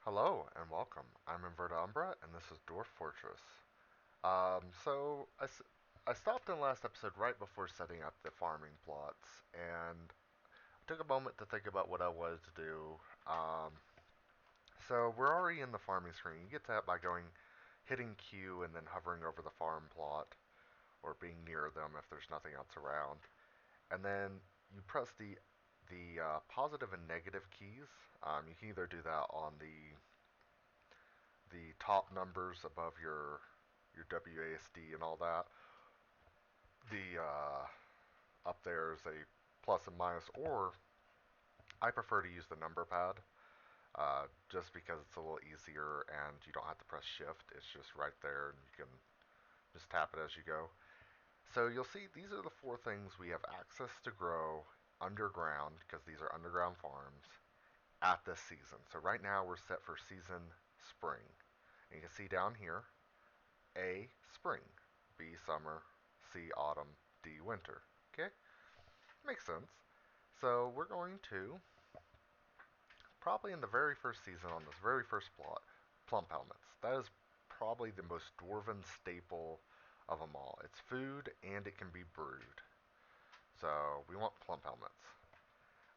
Hello and welcome. I'm Inverta Umbra and this is Dwarf Fortress. I stopped in the last episode right before setting up the farming plots and I took a moment to think about what I wanted to do. So we're already in the farming screen. You get that by hitting Q and then hovering over the farm plot or being near them if there's nothing else around. And then you press the positive and negative keys. You can either do that on the top numbers above your WASD and all that. The Up there is a plus and minus, or I prefer to use the number pad just because it's a little easier and you don't have to press shift. It's just right there and you can just tap it as you go. So you'll see these are the four things we have access to grow underground because these are underground farms at this season. So right now we're set for season spring. And you can see down here A, spring. B, summer. C, autumn. D, winter. Okay? Makes sense. So we're going to, probably in the very first season on this very first plot, plump helmets. That is probably the most dwarven staple of them all. It's food and it can be brewed. So we want plump helmets.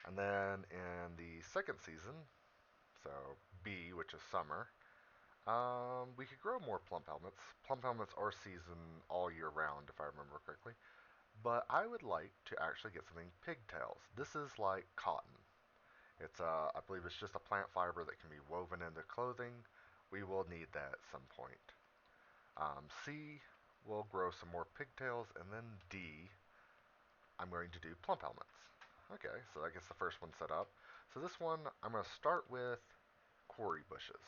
And then in the second season, so B, which is summer, we could grow more plump helmets. Plump helmets are season all year round, if I remember correctly. But I would like to actually get something pigtails. This is like cotton. I believe it's just a plant fiber that can be woven into clothing. We will need that at some point. C, we'll grow some more pigtails, and then D, I'm going to do plump helmets. Okay, so I guess the first one set up. So this one, I'm going to start with quarry bushes.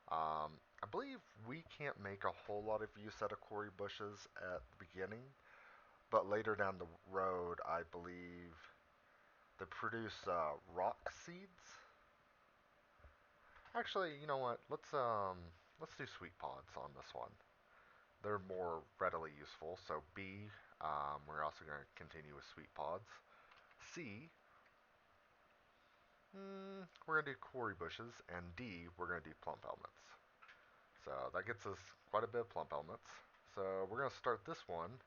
I believe we can't make a whole lot of use out of quarry bushes at the beginning, but later down the road, I believe they produce rock seeds. Actually, you know what? Let's do sweet pods on this one. They're more readily useful. So B, we're also going to continue with sweet pods. C, we're going to do quarry bushes, and D, we're going to do plump helmets. So that gets us quite a bit of plump helmets. So we're going to start this one.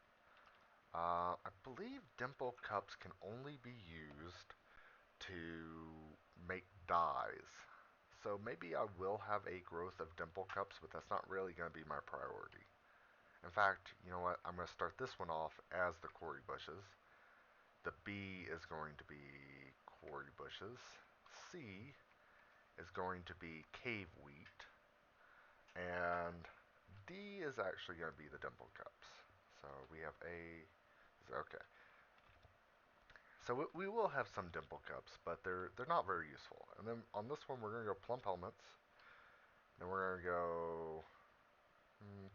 I believe dimple cups can only be used to make dyes. So maybe I will have a growth of dimple cups, but that's not really going to be my priority. In fact, you know what? I'm going to start this one off as the quarry bushes. The B is going to be quarry bushes. C is going to be cave wheat. And D is actually going to be the dimple cups. So we have A. Okay. So we will have some dimple cups, but they're not very useful. And then on this one, we're going to go plump helmets. Then we're going to go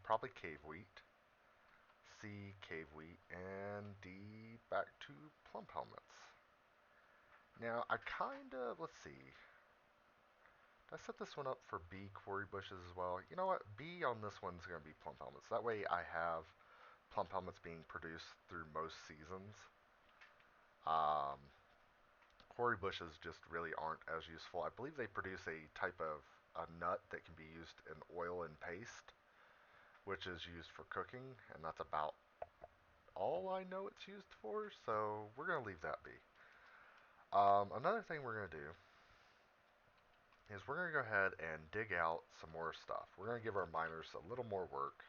probably cave wheat. C, cave wheat. And D, back to plump helmets. Now, let's see. Did I set this one up for B, quarry bushes as well? You know what? B on this one's going to be plump helmets. That way I have plump helmets being produced through most seasons. Um, Quarry bushes just really aren't as useful. I believe they produce a type of a nut that can be used in oil and paste, which is used for cooking, and that's about all I know it's used for, so we're going to leave that be. Another thing we're going to do is we're going to go ahead and dig out some more stuff. We're going to give our miners a little more work.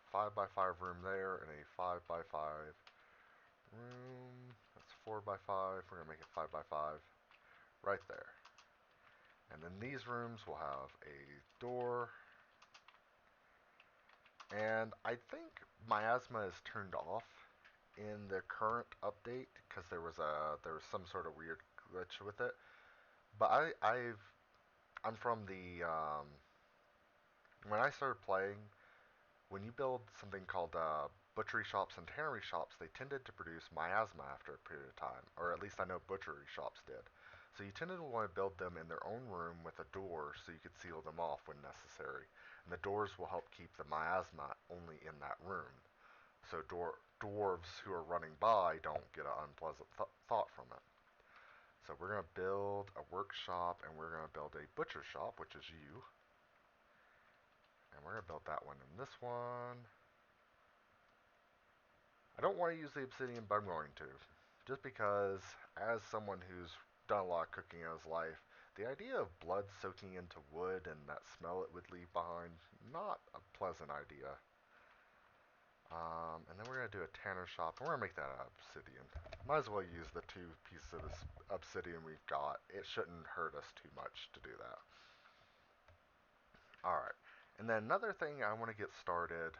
5x5 room there and a 5x5 room. That's 4x5. We're going to make it 5x5 right there. And then these rooms will have a door. And I think miasma is turned off in the current update because there was some sort of weird glitch with it. But I'm from the when I started playing, when you build something called butchery shops and tannery shops, they tended to produce miasma after a period of time, or at least I know butchery shops did. So you tended to want to build them in their own room with a door so you could seal them off when necessary. And the doors will help keep the miasma only in that room. So dwarves who are running by don't get an unpleasant thought from it. So we're going to build a workshop and we're going to build a butcher shop, which is you. And we're going to build that one and this one. I don't want to use the obsidian, but I'm going to. Just because, as someone who's done a lot of cooking in his life, the idea of blood soaking into wood and that smell it would leave behind, not a pleasant idea. And then we're going to do a tanner shop, and we're going to make that out of obsidian. Might as well use the 2 pieces of this obsidian we've got. It shouldn't hurt us too much to do that. Alright, and then another thing I want to get started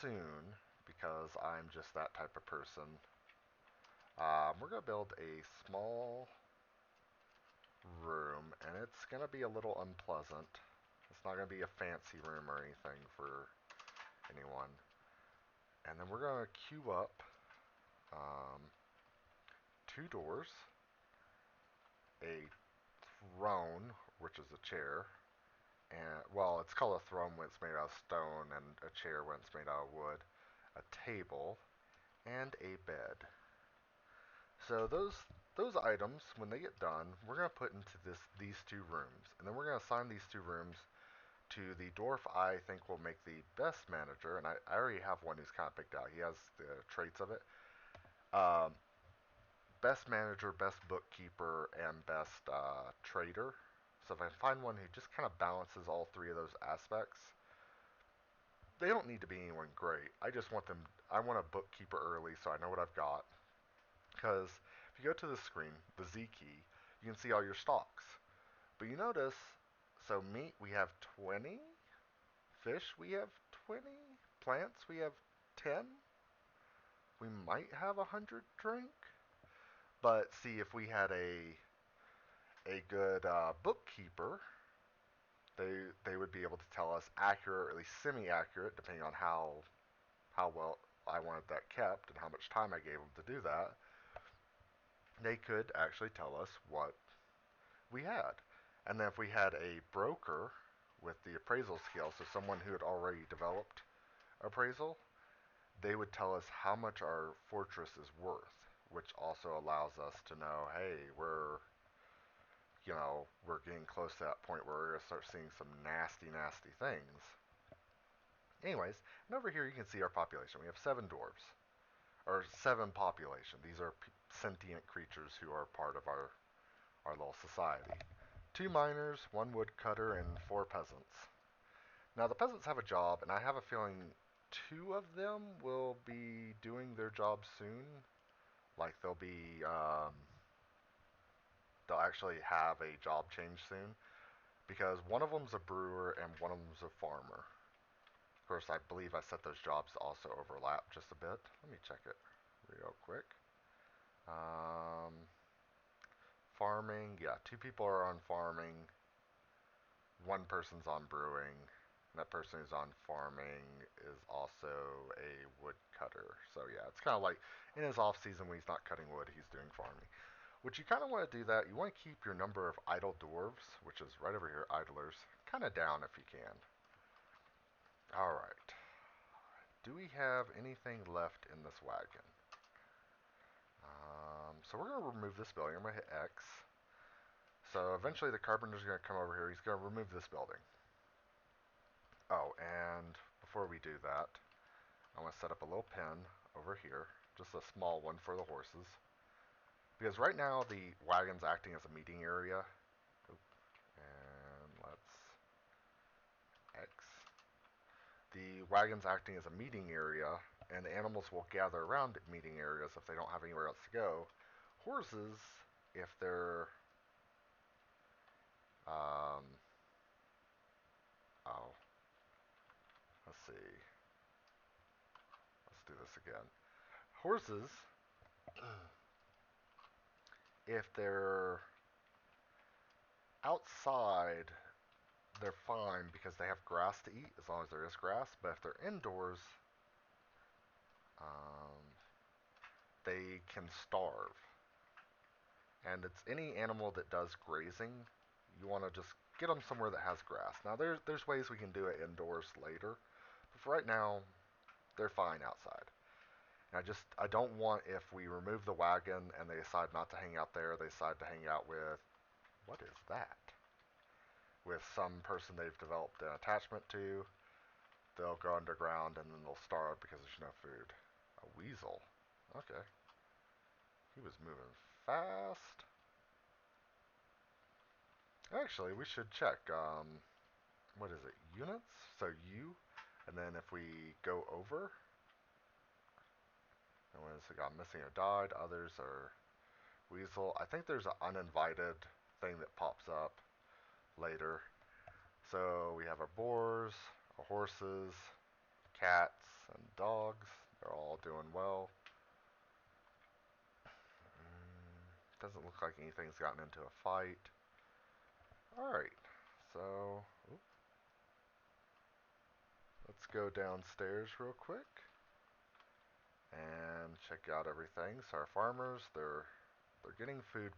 soon, because I'm just that type of person. We're going to build a small room, and it's going to be a little unpleasant. It's not going to be a fancy room or anything for anyone. And then we're going to queue up um, 2 doors, a throne, which is a chair, and well, it's called a throne when it's made out of stone, and a chair when it's made out of wood, a table, and a bed. So those items, when they get done, we're going to put into these 2 rooms, and then we're going to assign these 2 rooms to the dwarf I think will make the best manager, and I already have one who's kind of picked out. He has the traits of it. Um, Best manager, best bookkeeper, and best trader. So if I find one who just kind of balances all 3 of those aspects, they don't need to be anyone great. I just want them. I want a bookkeeper early so I know what I've got. Because if you go to the screen, the Z key, you can see all your stocks. But you notice, so meat we have 20, fish we have 20, plants we have 10. We might have 100 drink. But see, if we had a good bookkeeper, they would be able to tell us accurate, or at least semi-accurate, depending on how well I wanted that kept and how much time I gave them to do that. They could actually tell us what we had. And then if we had a broker with the appraisal scale, so someone who had already developed appraisal, they would tell us how much our fortress is worth, which also allows us to know, hey, we're getting close to that point where we're going to start seeing some nasty, nasty things. Anyways, and over here you can see our population. We have 7 dwarves, or 7 population. These are sentient creatures who are part of our little society. 2 miners, 1 woodcutter, and 4 peasants. Now the peasants have a job, and I have a feeling 2 of them will be doing their job soon. Like they'll actually have a job change soon, because one of them's a brewer and one of them's a farmer. Of course, I believe I set those jobs to also overlap just a bit. Let me check it real quick. Um, Farming, yeah, 2 people are on farming. 1 person's on brewing. And that person who's on farming is also a woodcutter. So yeah, it's kind of like in his off season when he's not cutting wood, he's doing farming. Which you kind of want to do that. You want to keep your number of idle dwarves, which is right over here, idlers, kind of down if you can. Alright. Do we have anything left in this wagon? So we're going to remove this building. I'm going to hit X. So eventually the carpenter's going to come over here. He's going to remove this building. Oh, and before we do that, I want to set up a little pen over here. Just a small one for the horses. Because right now the wagon's acting as a meeting area. And let's X. The wagon's acting as a meeting area, and the animals will gather around meeting areas if they don't have anywhere else to go. Horses, if they're um, oh, let's see. Let's do this again. Horses, if they're outside, they're fine because they have grass to eat as long as there is grass. But if they're indoors, um, they can starve. And it's any animal that does grazing. You want to just get them somewhere that has grass. Now there's ways we can do it indoors later, but for right now, they're fine outside. I don't want if we remove the wagon and they decide not to hang out there, they decide to hang out with, what is that? With some person they've developed an attachment to. They'll go underground and then they'll starve because there's no food. A weasel. Okay. He was moving fast. Actually, we should check. What is it? Units? So U, and then if we go over, and when it's got missing or died, others are weasel. I think there's an uninvited thing that pops up later. So we have our boars, our horses, cats, and dogs. They're all doing well. Doesn't look like anything's gotten into a fight. Alright, so let's go downstairs real quick and check out everything. So our farmers, they're getting food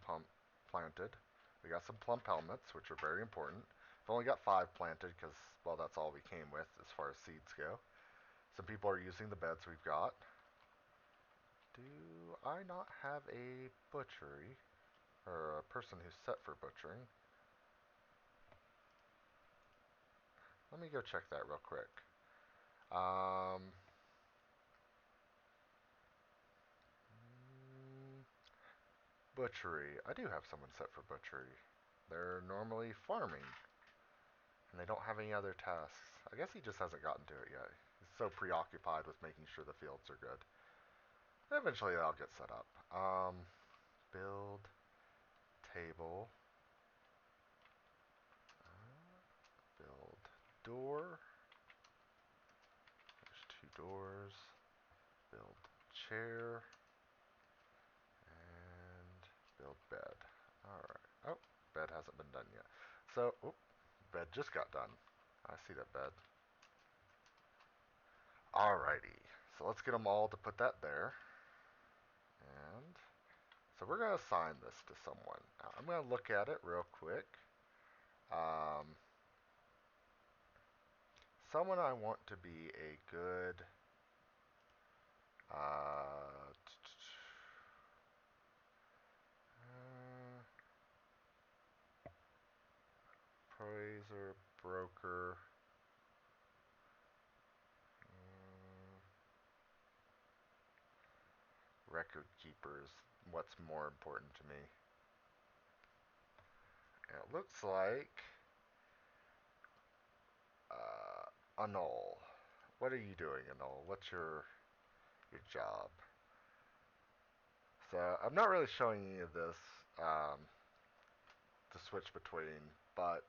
planted. We got some plump helmets, which are very important. We've only got 5 planted because, well, that's all we came with as far as seeds go. Some people are using the beds we've got. Do I not have a butchery? Or a person who's set for butchering? Let me go check that real quick. Um, Butchery. I do have someone set for butchery. They're normally farming, and they don't have any other tasks. I guess he just hasn't gotten to it yet. He's so preoccupied with making sure the fields are good. Eventually, that'll get set up. Build table. Build door. There's 2 doors. Build chair. And build bed. Alright. Oh, bed hasn't been done yet. So, bed just got done. I see that bed. Alrighty. So let's get them all to put that there. And so we're going to assign this to someone. Now, I'm going to look at it real quick. Someone I want to be a good uh, praiser, broker, record keepers. What's more important to me? It looks like Anul. What are you doing, Anul? What's your job? So I'm not really showing any of this to switch between, but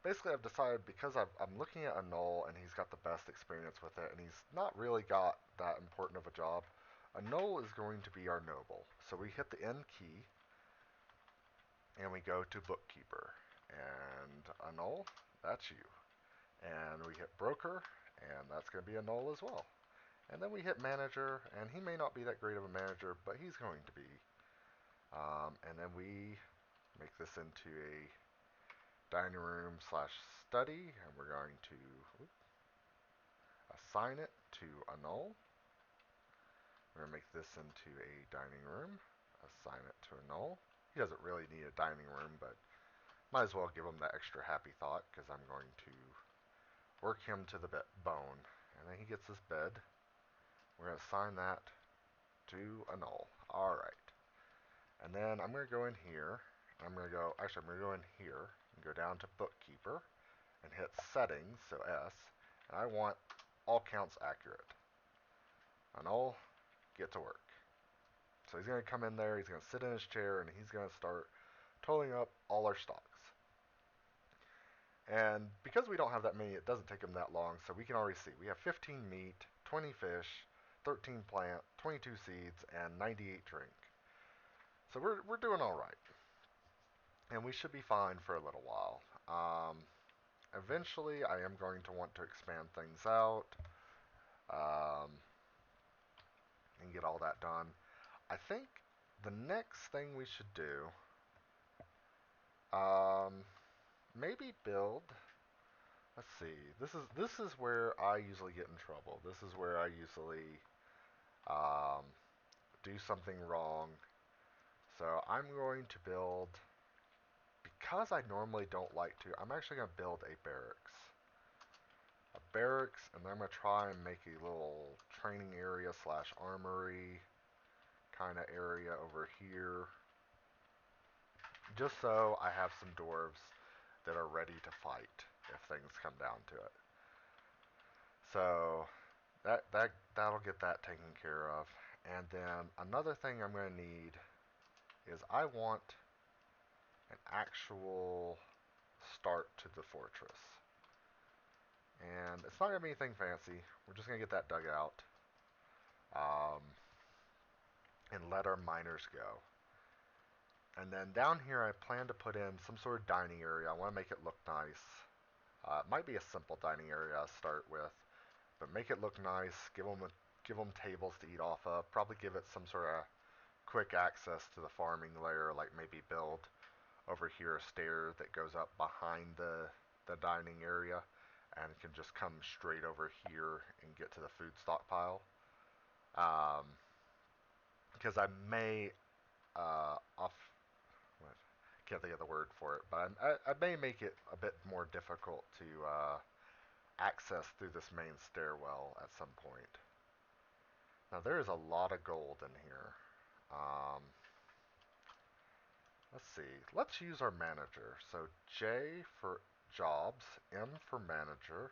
basically I've decided because I'm looking at Anul and he's got the best experience with it, and he's not really got that important of a job. Anul is going to be our noble. So we hit the N key and we go to bookkeeper, and Anul, that's you. And we hit broker, and that's going to be Anul as well. And then we hit manager, and he may not be that great of a manager, but he's going to be. And then we make this into a dining room slash study, and we're going to assign it to Anul. We're going to make this into a dining room, assign it to Anul. He doesn't really need a dining room, but might as well give him that extra happy thought, because I'm going to work him to the bone. And then he gets this bed. We're going to assign that to Anul. Alright. And then I'm going to go in here. I'm going to go in here and go down to bookkeeper and hit settings, so S. And I want all counts accurate. Anul, get to work. So he's going to come in there, he's going to sit in his chair, and he's going to start totaling up all our stocks. And because we don't have that many, it doesn't take him that long, so we can already see. We have 15 meat, 20 fish, 13 plant, 22 seeds, and 98 drink. So we're doing all right. And we should be fine for a little while. Eventually, I am going to want to expand things out and get all that done. I think the next thing we should do, maybe build. Let's see. This is where I usually get in trouble. This is where I usually um, do something wrong. So I'm going to build, because I normally don't like to, I'm actually going to build a barracks. A barracks, and then I'm going to try and make a little training area slash armory kind of area over here. Just so I have some dwarves that are ready to fight if things come down to it. So that'll get that taken care of. And then another thing I'm going to need is I want an actual start to the fortress. And it's not going to be anything fancy. We're just going to get that dug out um, and let our miners go. And then down here I plan to put in some sort of dining area. I want to make it look nice. It might be a simple dining area to start with, but make it look nice. Give them tables to eat off of. Probably give it some sort of quick access to the farming layer, like maybe build over here a stair that goes up behind the dining area and can just come straight over here and get to the food stockpile. Because I may off what, can't think of the word for it, but I may make it a bit more difficult to access through this main stairwell at some point. Now there is a lot of gold in here. Um, let's see. Let's use our manager. So J for jobs, M for manager.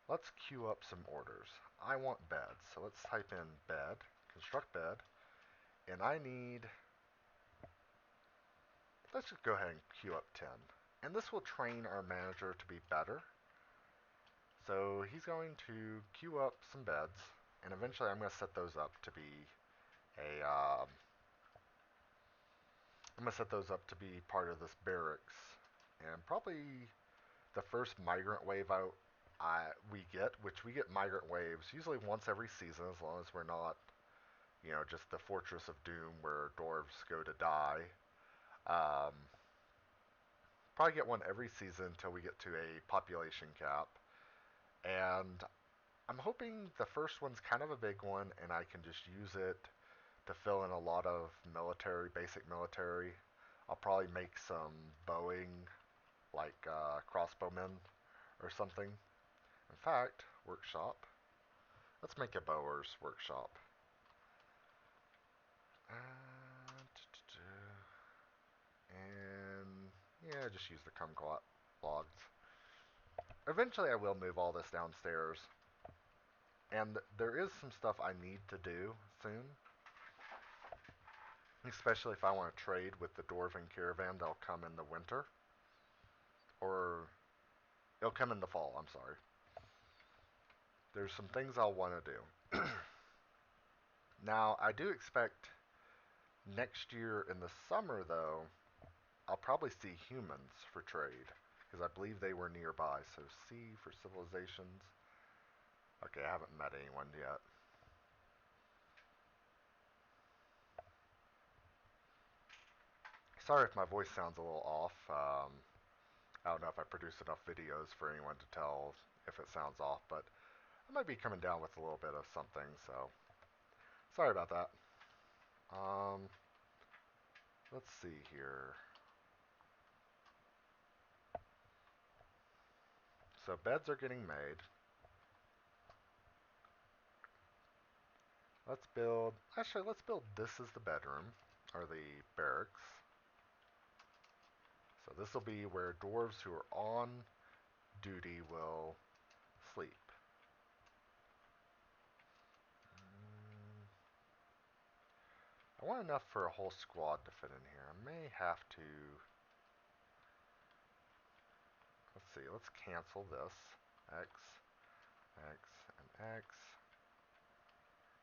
Let's queue up some orders. I want beds, so let's type in bed, construct bed, and I need, let's just go ahead and queue up 10. And this will train our manager to be better. So he's going to queue up some beds, and eventually I'm going to set those up to be a, I'm going to set those up to be part of this barracks. And probably the first migrant wave we get, which we get migrant waves usually once every season, as long as we're not, just the Fortress of Doom where dwarves go to die. Um, Probably get one every season until we get to a population cap. And I'm hoping the first one's kind of a big one, and I can just use it to fill in a lot of military, basic military. I'll probably make some bowing, like crossbowmen or something. In fact, workshop. Let's make a bower's workshop. And yeah, just use the kumquat logs. Eventually I will move all this downstairs. And there is some stuff I need to do soon. Especially if I want to trade with the Dwarven caravan, they'll come in the winter. Or, it'll come in the fall, I'm sorry. There's some things I'll want to do. Now, I do expect next year in the summer, though, I'll probably see humans for trade. Because I believe they were nearby. So C for civilizations. Okay, I haven't met anyone yet. Sorry if my voice sounds a little off. I don't know if I produce enough videos for anyone to tell if it sounds off, but I might be coming down with a little bit of something, so sorry about that. Um, let's see here. So beds are getting made. Let's build this as the bedroom, or the barracks. So this will be where dwarves who are on duty will sleep. I want enough for a whole squad to fit in here. I may have to, let's see, let's cancel this. X, X, and X.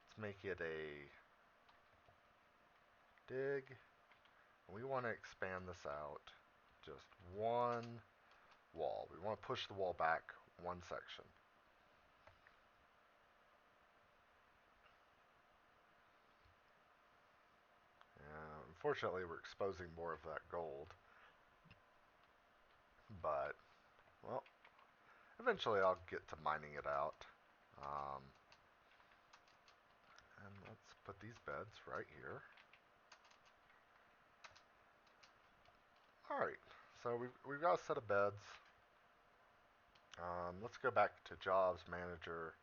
Let's make it a dig. We want to expand this out just one wall. We want to push the wall back one section. Unfortunately, we're exposing more of that gold. But, well, eventually I'll get to mining it out. And put these beds right here. Alright, so we've got a set of beds. Let's go back to Jobs Manager.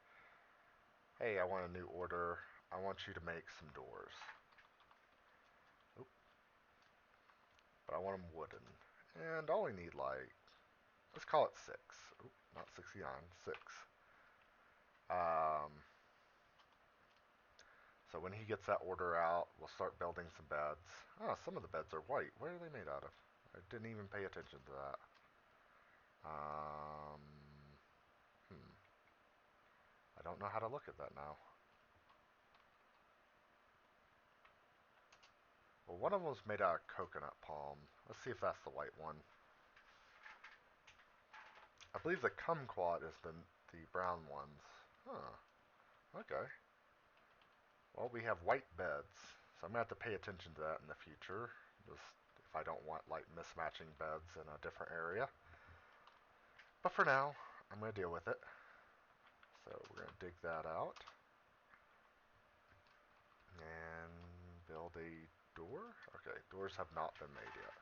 Hey, I want a new order. I want you to make some doors. Oop. But I want them wooden. And I only need like, let's call it 6. Oop, not 69, 6. Um, so when he gets that order out, we'll start building some beds. Ah, some of the beds are white. What are they made out of? I didn't even pay attention to that. Um, I don't know how to look at that now. Well, one of them was made out of coconut palm. Let's see if that's the white one. I believe the kumquat is the brown ones. Huh. Okay. Well, we have white beds, so I'm going to have to pay attention to that in the future. Just if I don't want like mismatching beds in a different area. But for now, I'm going to deal with it. So we're going to dig that out. And build a door. Okay, doors have not been made yet.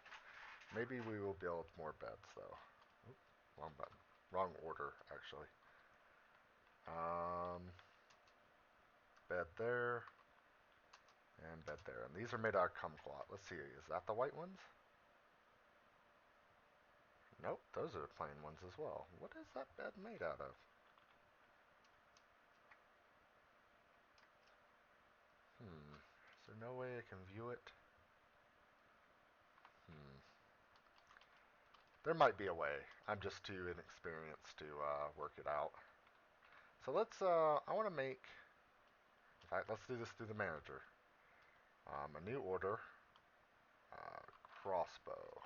Maybe we will build more beds though. Oop, wrong button. Wrong order, actually. Um, Bed there. And bed there. And these are made out of kumquat. Let's see, is that the white ones? Nope, those are the plain ones as well. What is that bed made out of? Is there no way I can view it? There might be a way. I'm just too inexperienced to work it out. So let's, I want to make, in fact, let's do this through the manager. A new order, crossbow.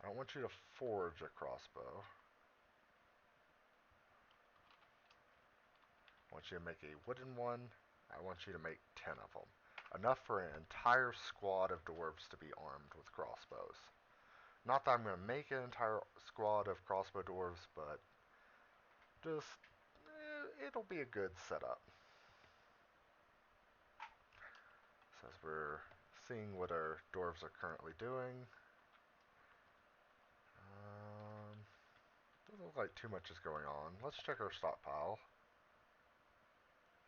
I don't want you to forge a crossbow. I want you to make a wooden one. I want you to make 10 of them. Enough for an entire squad of dwarves to be armed with crossbows. Not that I'm going to make an entire squad of crossbow dwarves, but just, it'll be a good setup. So as we're seeing what our dwarves are currently doing, doesn't look like too much is going on. Let's check our stockpile.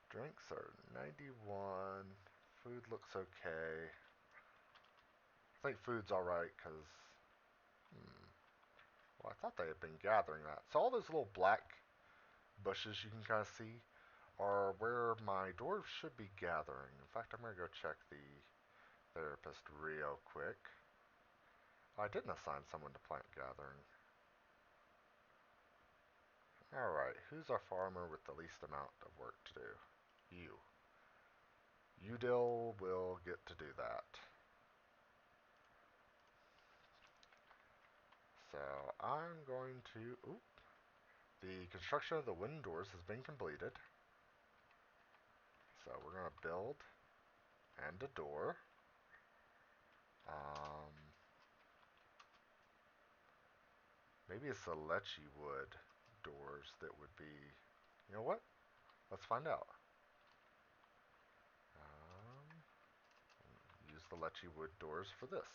Drinks are 91. Food looks okay. I think food's alright because, well, I thought they had been gathering that. So all those little black bushes you can kind of see are where my dwarves should be gathering. In fact, I'm going to go check the therapist real quick. I didn't assign someone to plant gathering. Alright, who's our farmer with the least amount of work to do? You. Udil will get to do that. So I'm going to... Oop. The construction of the wooden doors has been completed. So we're going to build and a door. Maybe it's the lechy wood doors that would be... You know what? Let's find out. Use the lechy wood doors for this.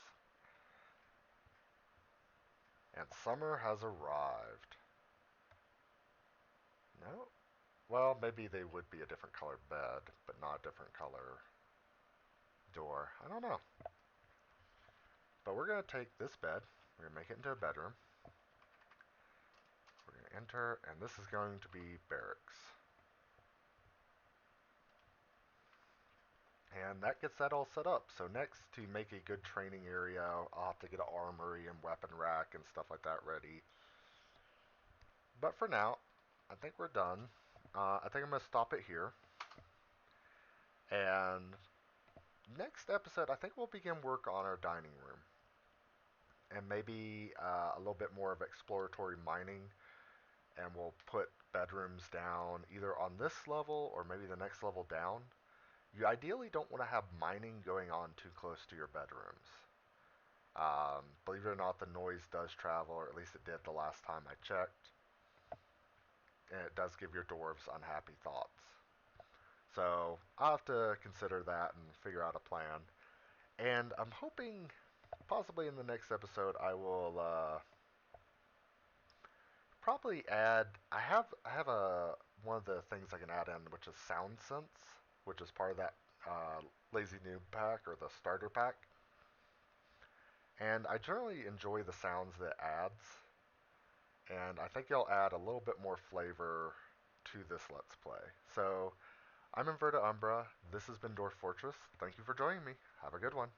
And summer has arrived. No? Well, maybe they would be a different color bed, but not a different color door. I don't know. But we're going to take this bed. We're going to make it into a bedroom. We're going to enter, and this is going to be barracks. And that gets that all set up. So next, to make a good training area, I'll have to get an armory and weapon rack and stuff like that ready. But for now, I think we're done. I think I'm going to stop it here. And next episode, I think we'll begin work on our dining room. And maybe a little bit more of exploratory mining. And we'll put bedrooms down either on this level or maybe the next level down. You ideally don't want to have mining going on too close to your bedrooms. Believe it or not, the noise does travel, or at least it did the last time I checked. And it does give your dwarves unhappy thoughts. So I'll have to consider that and figure out a plan. And I'm hoping possibly in the next episode I will probably add. I have a one of the things I can add in, which is sound sense, which is part of that uh, lazy noob pack or the starter pack. And I generally enjoy the sounds that it adds, and I think it'll add a little bit more flavor to this Let's Play. So I'm Inverta Umbra. This has been Dwarf Fortress. Thank you for joining me. Have a good one.